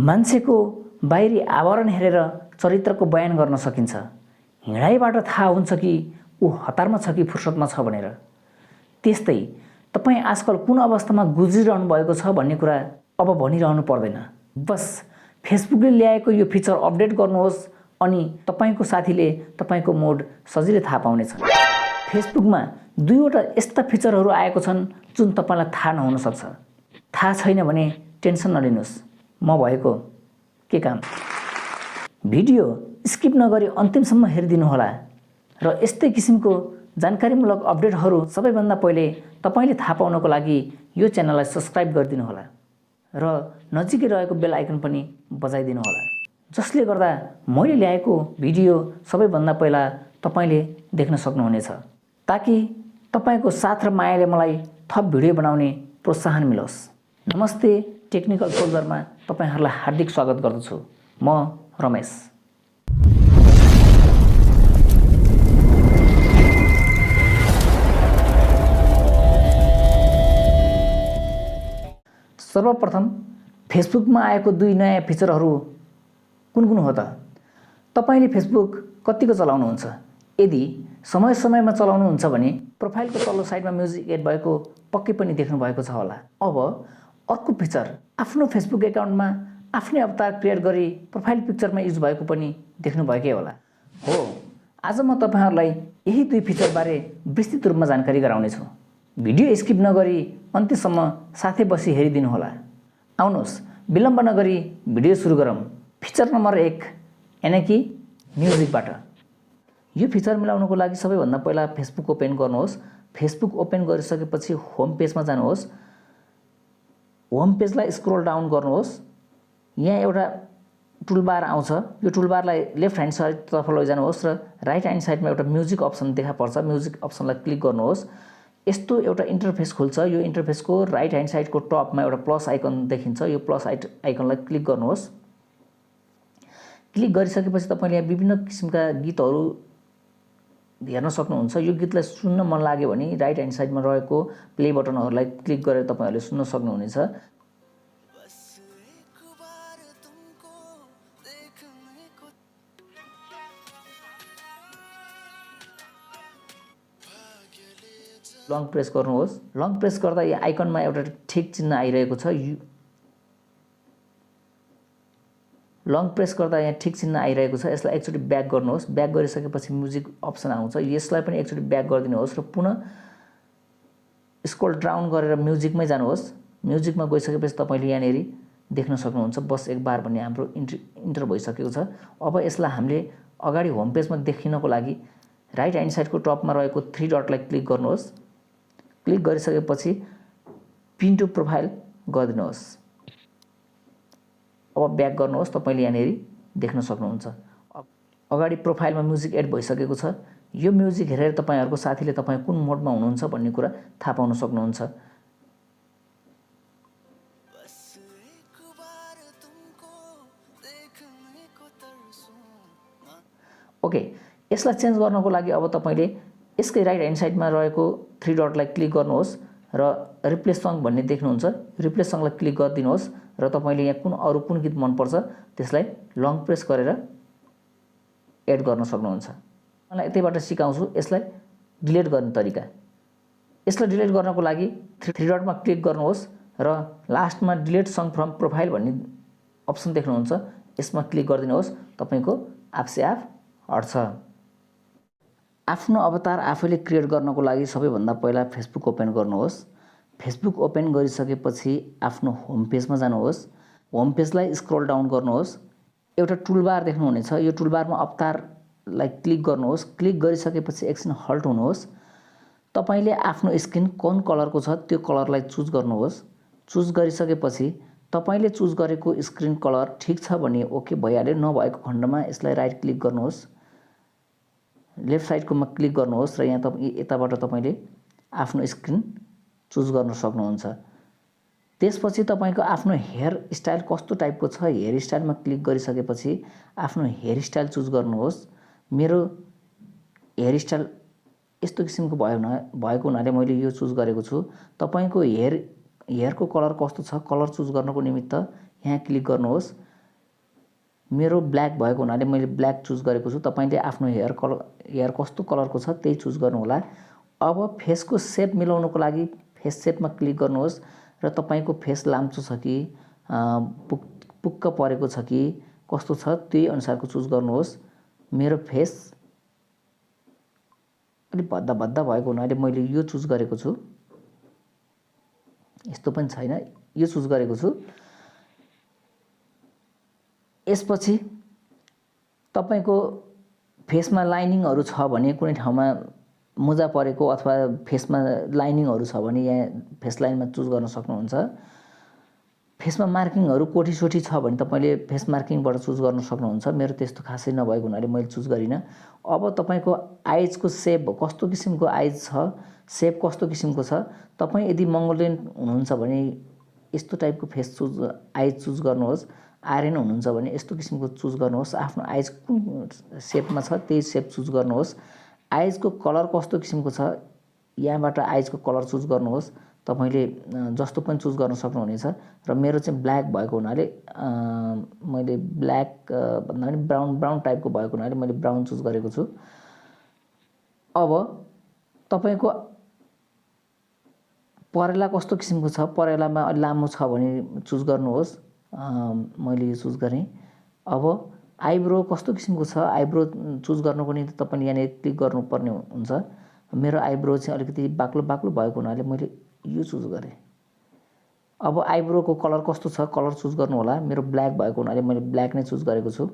मान्छेको बाहिरी आवरण हेरेर चरित्रको बयान गर्न सकिन्छ। हिँडाइबाट थाहा हुन्छ कि ऊ हतारमा छ कि फुर्सदमा छ भनेर। त्यस्तै तपाईँ आजकल कुन अवस्थामा गुज्रिरहनु भएको छ भन्ने कुरा अब भनिरहनु पर्दैन। बस फेसबुकले ल्याएको यो फिचर अपडेट गर्नुहोस् अनि तपाईँको साथीले तपाईँको मोड सजिलै थाहा पाउनेछन्। फेसबुकमा दुईवटा यस्ता फिचरहरू आएको छन् जुन तपाईँलाई थाहा नहुन सक्छ। थाहा छैन भने टेन्सन नलिनुहोस्, म भएको के काम। भिडियो स्किप नगरी अन्तिमसम्म हेरिदिनु होला र यस्तै किसिमको जानकारीमूलक अपडेटहरू सबैभन्दा पहिले तपाईले थाहा पाउनको लागि यो च्यानललाई सब्स्क्राइब गरिदिनु होला र नजिकै रहेको बेल आइकन पनि बजाइदिनु होला, जसले गर्दा मैले ल्याएको भिडियो सबैभन्दा पहिला तपाईले देख्न सक्नुहुनेछ, ताकि तपाईको साथ र मायाले मलाई थप भिडियो बनाउने प्रोत्साहन मिलोस्। नमस्ते, टेक्निकल सोल्जरमा तपाईहरुलाई हार्दिक स्वागत गर्दछु। म रमेश। सर्वप्रथम फेसबुकमा आएको दुई नयाँ फिचरहरू कुन कुन हो त? तपाईले फेसबुक कतिको चलाउनुहुन्छ? यदि समय समयमा चलाउनुहुन्छ भने प्रोफाइलको तल्लो साइडमा म्युजिक एड भएको पक्कै पनि देख्नु भएको छ होला। अब अर्को फिचर, आफ्नो फेसबुक एकाउन्टमा आफ्नै अवतार क्रिएट गरी प्रोफाइल पिक्चरमा युज भएको पनि देख्नु भएकै होला। हो, आज म तपाईहरुलाई यही दुई फिचर बारे विस्तृत रूपमा जानकारी गराउने छु। भिडियो स्किप नगरी अन्त्यसम्म साथै बसी हेरिदिनु होला। आउनुहोस्, विलम्ब नगरी भिडियो सुरु गरौँ। फिचर नम्बर 1 यानी कि म्युजिकबाट। यो फिचर मिलाउनको लागि सबैभन्दा पहिला फेसबुक ओपन गर्नुहोस्। फेसबुक ओपन गरिसकेपछि होम पेजमा जानुहोस्। होम पेजलाई स्क्रोल डाउन गर्नुहोस्। यहाँ एउटा टुलबार आउँछ। यो टुलबारलाई लेफ्ट ह्यान्ड साइडतर्फ लैजानुहोस् र राइट ह्यान्ड साइडमा एउटा म्युजिक अप्सन देखा पर्छ। म्युजिक अप्सनलाई क्लिक गर्नुहोस्। यस्तो एउटा इन्टरफेस खुल्छ। यो इन्टरफेसको राइट ह्यान्ड साइडको टपमा एउटा प्लस आइकन देखिन्छ। यो प्लस आइकनलाई क्लिक गर्नुहोस्। क्लिक गरिसकेपछि तपाईले यहाँ विभिन्न किसिमका गीतहरू हेर्न सक्नुहुन्छ। यो गीतलाई सुन्न मन लाग्यो भने राइट ह्यान्ड साइडमा रहेको प्ले बटनहरूलाई क्लिक गरेर तपाईहरुले सुन्न सक्नुहुनेछ। लङ प्रेस गर्नुहोस्। लङ प्रेस गर्दा यो आइकनमा एउटा ठिक चिन्ह आइरहेको छ। लङ प्रेस गर्दा यहाँ ठिक चिन्ह आइरहेको छ। यसलाई एकचोटि ब्याक गर्नुहोस्। ब्याक गरिसकेपछि म्युजिक अप्सन आउँछ। यसलाई पनि एकचोटि ब्याक गरिदिनुहोस् र पुनः स्क्रोल डाउन गरेर म्युजिकमै जानुहोस्। म्युजिकमा गइसकेपछि तपाईले यहाँनेरि देख्न सक्नुहुन्छ बस एक बार भन्ने हाम्रो इन्टर भइसकेको छ। अब यसलाई हामीले अगाडि होम पेजमा देखिनको लागि राइट ह्यान्ड साइडको टपमा रहेको 3 डटलाई क्लिक गर्नुहोस्। क्लिक गरिसकेपछि पिन टु प्रोफाइल गरिदिनुहोस्। अब ब्याक गर्नुहोस्। तपाईले यहाँनेरि देख्न सक्नुहुन्छ अगाडि प्रोफाइलमा म्युजिक एड भइसकेको छ। यो म्युजिक हेरेर तपाईहरुको साथीले तपाई कुन मोडमा हुनुहुन्छ भन्ने कुरा थाहा पाउन सक्नुहुन्छ। ओके, यसलाई चेन्ज गर्नको लागि अब तपाईले यसकै राइट ह्यान्ड साइडमा रहेको 3 डटलाई क्लिक गर्नुहोस् र रिप्लेस सङ भन्ने देख्नुहुन्छ। रिप्लेस सङलाई क्लिक गरिदिनुहोस् र तपाईले यहाँ कुन गीत मन पर्छ त्यसलाई लङ प्रेस गरेर एड गर्न सक्नुहुन्छ। मलाई यतैबाट सिकाउँछु यसलाई डिलिट गर्ने तरिका। यसलाई डिलिट गर्नको लागि 3 डटमा क्लिक गर्नुहोस् र लास्टमा डिलिट सङ फ्रम प्रोफाइल भन्ने अप्सन देख्नुहुन्छ। यसमा क्लिक गरिदिनुहोस्। तपाईको आफसे आफ हट्छ। आफ्नो अवतार आफैले क्रिएट गर्नको लागि सबैभन्दा पहिला फेसबुक ओपन गर्नुहोस्। फेसबुक ओपन गरिसकेपछि आफ्नो होम पेजमा जानुहोस्। होम पेजलाई स्क्रोल डाउन गर्नुहोस्। एउटा टुलबार देख्नुहुनेछ। यो टुलबारमा अवतारलाई क्लिक गर्नुहोस्। क्लिक गरिसकेपछि एकछिन हल्ट हुनुहोस्। तपाईले आफ्नो स्क्रिन कुन कलरको छ त्यो कलरलाई चुज गर्नुहोस्। चुज गरिसकेपछि तपाईले चुज गरेको स्क्रिन कलर ठीक छ भने ओके भइहाल्यो। नभएको खण्डमा यसलाई राइट क्लिक गर्नुहोस्। लेफ्ट साइडकोमा क्लिक गर्नुहोस् र यहाँ यताबाट तपाईले आफ्नो स्क्रिन चुज गर्न सक्नुहुन्छ। त्यसपछि तपाईको आफ्नो हेयर स्टाइल कस्तो टाइपको छ, हेयर स्टाइलमा क्लिक गरिसकेपछि आफ्नो हेयर स्टाइल चुज गर्नुहोस्। मेरो हेयर स्टाइल यस्तो किसिमको भएको हुनाले मैले यो चुज गरेको छु। तपाईको हेयरको कलर कस्तो छ, कलर चुज गर्नको निमित्त यहाँ क्लिक गर्नुहोस् मेरो ब्ल्याक भएको हुनाले मैले ब्ल्याक चुज गरेको छु। तपाईले आफ्नो हेयर कस्तो कलरको छ त्यही चुज गर्नु होला। अब फेसको शेप मिलाउनको लागि फेस शेपमा क्लिक गर्नुहोस् र तपाईको फेस लाम्चो छ कि पुक्क परेको छ कि कस्तो छ त्यही अनुसारको चुज गर्नुहोस्। मेरो फेस अलि भद्दा भद्दा भएको हुनाले मैले यो चुज गरेको छु। यस्तो पनि छैन, यो चुज गरेको छु। यसपछि तपाईको फेसमा लाइनिङहरु छ भने कुनै ठाउँमा मुजा परेको अथवा फेसमा लाइनिङहरु छ भने यहाँ फेस लाइनमा चुज गर्न सक्नुहुन्छ। फेसमा मार्किङहरु कोठी-सोठी छ भने तपाईले फेस मार्किङबाट चुज गर्न सक्नुहुन्छ। मेरो त्यस्तो खासै नभएको हुनाले मैले चुज गरिन। अब तपाईको आइजको शेप कस्तो किसिमको आइज छ, शेप कस्तो किसिमको छ, तपाई यदि मंगोलियन हुनुहुन्छ भने यस्तो टाइपको फेस आइज चुज गर्नुहोस्। आर्यन हुनुहुन्छ भने यस्तो किसिमको चुज गर्नुहोस्। आफ्नो आइज कुन शेपमा छ त्यही शेप चुज गर्नुहोस्। आइजको कलर कस्तो किसिमको छ यहाँबाट आइजको कलर चुज गर्नुहोस्। तपाईले जस्तो पनि चुज गर्न सक्नुहुनेछ र मेरो चाहिँ ब्ल्याक भएको हुनाले मैले ब्ल्याक भन्दा पनि ब्राउन टाइपको भएको हुनाले मैले ब्राउन चुज गरेको छु। अब तपाईको परेला कस्तो किसिमको छ, परेलामा अलि लामो छ भने चुज गर्नुहोस्। मैले यो चुज गरे। अब आइब्रो कस्तो किसिमको छ, आइब्रो चुज गर्नको निम्ति तपाईले यहाँ क्लिक गर्नुपर्ने हुन्छ। मेरो आइब्रो चाहिँ अलिकति बाक्लो भएको हुनाले मैले यो चुज गरे। अब आइब्रोको कलर कस्तो छ कलर चुज गर्नु होला। मेरो ब्ल्याक भएको हुनाले मैले ब्ल्याक नै चुज गरेको छु।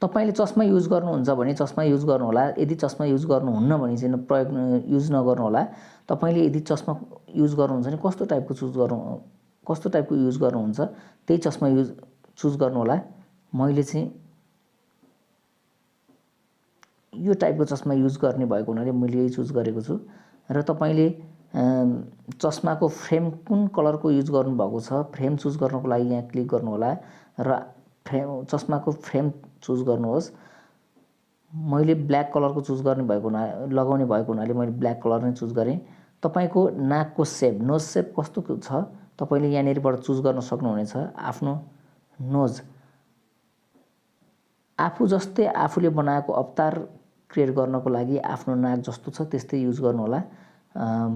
तपाईले चस्मा युज गर्नुहुन्छ भने चस्मा युज गर्नु होला। यदि चस्मा युज गर्नुहुन्न भने चाहिँ युज नगर्नु होला। तपाईले यदि चस्मा युज गर्नुहुन्छ भने कस्तो टाइपको युज गर्नुहुन्छ त्यही चस्मा चुज गर्नु होला। मैले चाहिँ यो टाइपको चस्मा युज गर्ने भएको हुनाले मैले यही चुज गरेको छु। र तपाईले चस्माको फ्रेम कुन कलरको युज गर्नु भएको छ फ्रेम चुज गर्नको लागि यहाँ क्लिक गर्नु होला र चस्माको फ्रेम चुज गर्नुहोस्। मैले ब्ल्याक कलरको चुज गर्ने भएको लगाउने भएको हुनाले मैले ब्ल्याक कलर नै चुज गरे। तपाईको नाकको शेप नोज शेप कस्तो छ तपाईले यहाँनेरबाट चुज गर्न सक्नुहुनेछ। आफ्नो नोज आफू जस्तै आफूले बनाएको अवतार क्रिएट गर्नको लागि आफ्नो नाक जस्तो छ त्यस्तै युज गर्नु होला।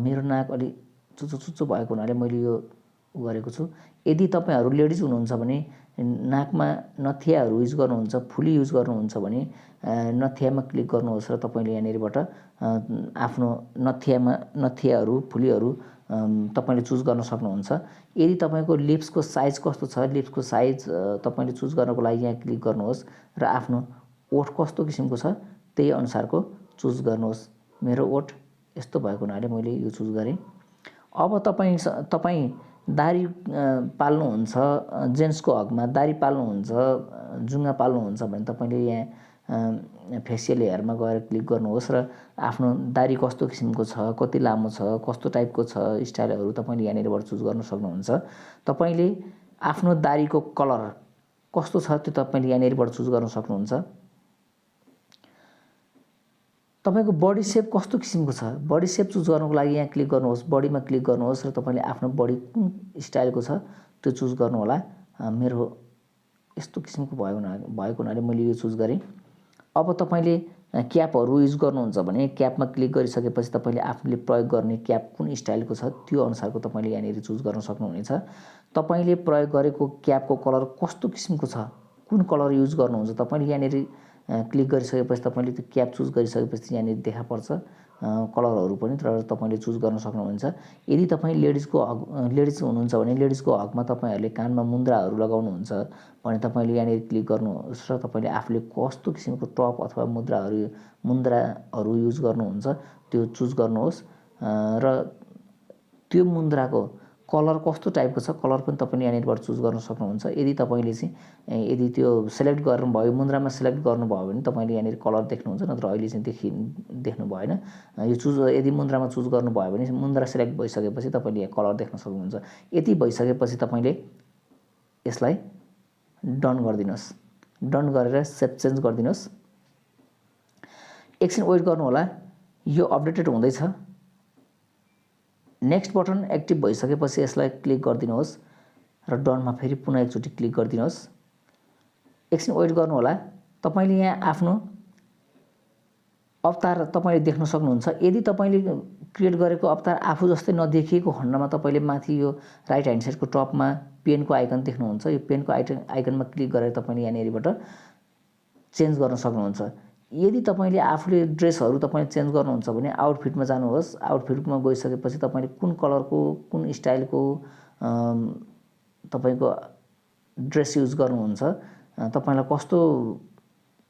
मेरो नाक अलि चुचो भएको हुनाले मैले यो गरेको छु। यदि तपाईहरु लेडिज हुनुहुन्छ भने नाकमा नथियाहरु युज गर्नुहुन्छ, फुली युज गर्नुहुन्छ भने नथियामा क्लिक गर्नुहोस् र तपाईले यहाँनेरबाट आफ्नो नथियाहरु फुलीहरु तपाईले चुज गर्न सक्नुहुन्छ। यदि तपाईको लिप्सको साइज कस्तो छ लिप्सको साइज तपाईले चुज गर्नको लागि यहाँ क्लिक गर्नुहोस् र आफ्नो ओठ कस्तो किसिमको छ त्यही अनुसारको चुज गर्नुहोस्। मेरो ओठ यस्तो भएको हुनाले मैले यो चुज गरे। अब तपाई दाढी पाल्नुहुन्छ, जेन्ट्सको हकमा दाढी पाल्नुहुन्छ, जुंगा पाल्नुहुन्छ भने तपाईले यहाँ फेसियल हेयरमा गएर क्लिक गर्नुहोस् र आफ्नो दाढी कस्तो किसिमको छ, कति लामो छ, कस्तो टाइपको छ स्टाइलहरु तपाईले यहाँनेरबाट चुज गर्न सक्नुहुन्छ। तपाईले आफ्नो दाढीको कलर कस्तो छ त्यो तपाईले यहाँनेरबाट चुज गर्न सक्नुहुन्छ। तपाईको बडी शेप कस्तो किसिमको छ बडी शेप चुज गर्नको लागि यहाँ क्लिक गर्नुहोस्। बडीमा क्लिक गर्नुहोस् र तपाईले आफ्नो बडी कुन स्टाइलको छ त्यो चुज गर्नु होला। मेरो यस्तो किसिमको भएको हुनाले मैले यो चुज गरे। अब तपाईले क्यापहरु युज गर्नुहुन्छ भने क्यापमा क्लिक गरिसकेपछि तपाईले आफूले प्रयोग गर्ने क्याप कुन स्टाइलको छ त्यो अनुसारको तपाईले यहाँनेर चुज गर्न सक्नुहुनेछ। तपाईले प्रयोग गरेको क्यापको कलर कस्तो किसिमको छ, कुन कलर युज गर्नुहुन्छ तपाईले यहाँनेर क्लिक गरिसकेपछि तपाईले त्यो क्याप चुज गरिसकेपछि यहाँनेर देखा पर्छ कलरहरु पनि तर तपाईले चुज गर्न सक्नुहुन्छ। यदि तपाई लेडिज हुनुहुन्छ भने लेडिजको हकमा तपाईहरुले कानमा मुन्द्राहरु लगाउनुहुन्छ भने तपाईले यहाँनेर क्लिक गर्नुहोस् र तपाईले आफूले कस्तो किसिमको टप अथवा मुन्द्राहरु युज गर्नुहुन्छ त्यो चुज गर्नुहोस् र त्यो मुन्द्राको कलर कस्तो टाइपको छ कलर पनि तपाईले यहाँनेरबाट चुज गर्न सक्नुहुन्छ। यदि तपाईले चाहिँ यदि त्यो सिलेक्ट गर्नुभयो मुन्द्रामा सिलेक्ट गर्नुभयो भने तपाईले यहाँनेर कलर देख्नुहुन्छ, नत्र अहिले चाहिँ देख्नु भएन। यो चुज यदि मुन्द्रामा चुज गर्नुभयो भने मुन्द्रा सिलेक्ट भइसकेपछि तपाईले यहाँ कलर देख्न सक्नुहुन्छ। यति भइसकेपछि तपाईले यसलाई डन गर्दिनुस्। डन गरेर शेप चेन्ज गर्दिनुस्। एकछिन वेट गर्नु होला, यो अपडेटेड हुँदैछ। नेक्स्ट बटन एक्टिभ भइसकेपछि यसलाई क्लिक गर्दिनुहोस् र डनमा फेरि पुनः एकचोटी क्लिक गर्दिनुहोस्। एकछिन वेट गर्नु होला। तपाईले यहाँ आफ्नो अवतार तपाईले देख्न सक्नुहुन्छ। यदि तपाईले क्रिएट गरेको अवतार आफू जस्तै नदेखिएको खण्डमा तपाईले माथि यो राइट ह्यान्ड साइडको टपमा पेनको आइकन देख्नुहुन्छ। यो पेनको आइकनमा क्लिक गरेर तपाईले यहाँनिरबाट चेन्ज गर्न सक्नुहुन्छ। यदि तपाईले आफूले ड्रेसहरु तपाईले चेन्ज गर्नुहुन्छ भने आउटफिटमा जानुहोस्। आउटफिटमा गइसकेपछि तपाईले कुन कलरको कुन स्टाइलको तपाईको ड्रेस युज गर्नुहुन्छ, तपाईलाई कस्तो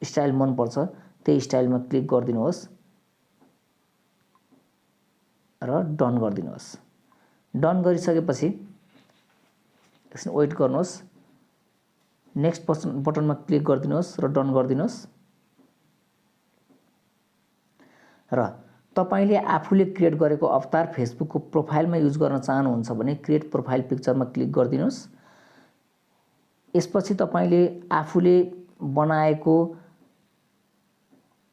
स्टाइल मन पर्छ त्यही स्टाइलमा क्लिक गरिदिनुहोस् र डन गरिदिनुहोस्। डन गरिसकेपछि एकछिन वेट गर्नुहोस्। नेक्स्ट बटनमा क्लिक गरिदिनुहोस् र डन गरिदिनुहोस्। र तपाईले आफूले क्रिएट गरेको अवतार फेसबुकको प्रोफाइलमा युज गर्न चाहनुहुन्छ भने क्रिएट प्रोफाइल पिक्चरमा क्लिक गरिदिनुहोस्। यसपछि तपाईले आफूले बनाएको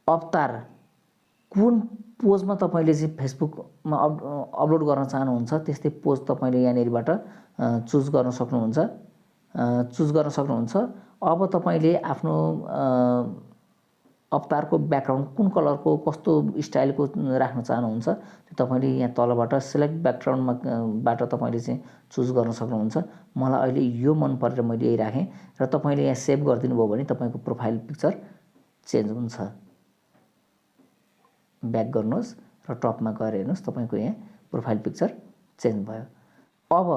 अवतार कुन पोजमा तपाईले चाहिँ फेसबुकमा अपलोड गर्न चाहनुहुन्छ त्यस्तै पोज तपाईले यहाँनिरबाट चुज गर्न सक्नुहुन्छ। अब तपाईले आफ्नो अवतारको ब्याकग्राउन्ड कुन कलरको कस्तो स्टाइलको राख्न चाहनुहुन्छ त्यो तपाईले यहाँ तलबाट सिलेक्ट ब्याकग्राउन्डमा बाट तपाईले चाहिँ चुज गर्न सक्नुहुन्छ। मलाई अहिले यो मन परेर मैले यही राखेँ र तपाईले यहाँ सेभ गरिदिनु भयो भने तपाईको प्रोफाइल पिक्चर चेन्ज हुन्छ। ब्याक गर्नुहोस् र टपमा गएर हेर्नुहोस् तपाईको यहाँ प्रोफाइल पिक्चर चेन्ज भयो। अब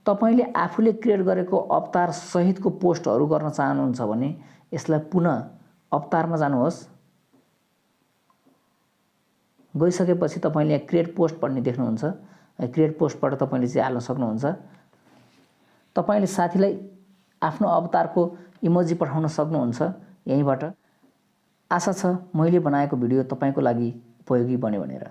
तपाईले आफूले क्रिएट गरेको अवतार सहितको पोस्टहरु गर्न चाहनुहुन्छ भने यसलाई पुनः अवतारमा जानुहोस्। गइसकेपछि तपाईले यहाँ क्रिएट पोस्ट भन्ने देख्नुहुन्छ। क्रिएट पोस्टबाट तपाईले चाहिँ हाल्न सक्नुहुन्छ। तपाईले साथीलाई आफ्नो अवतारको इमोजी पठाउन सक्नुहुन्छ यहीबाट। आशा छ मैले बनाएको भिडियो तपाईको लागि उपयोगी बन्यो भनेर।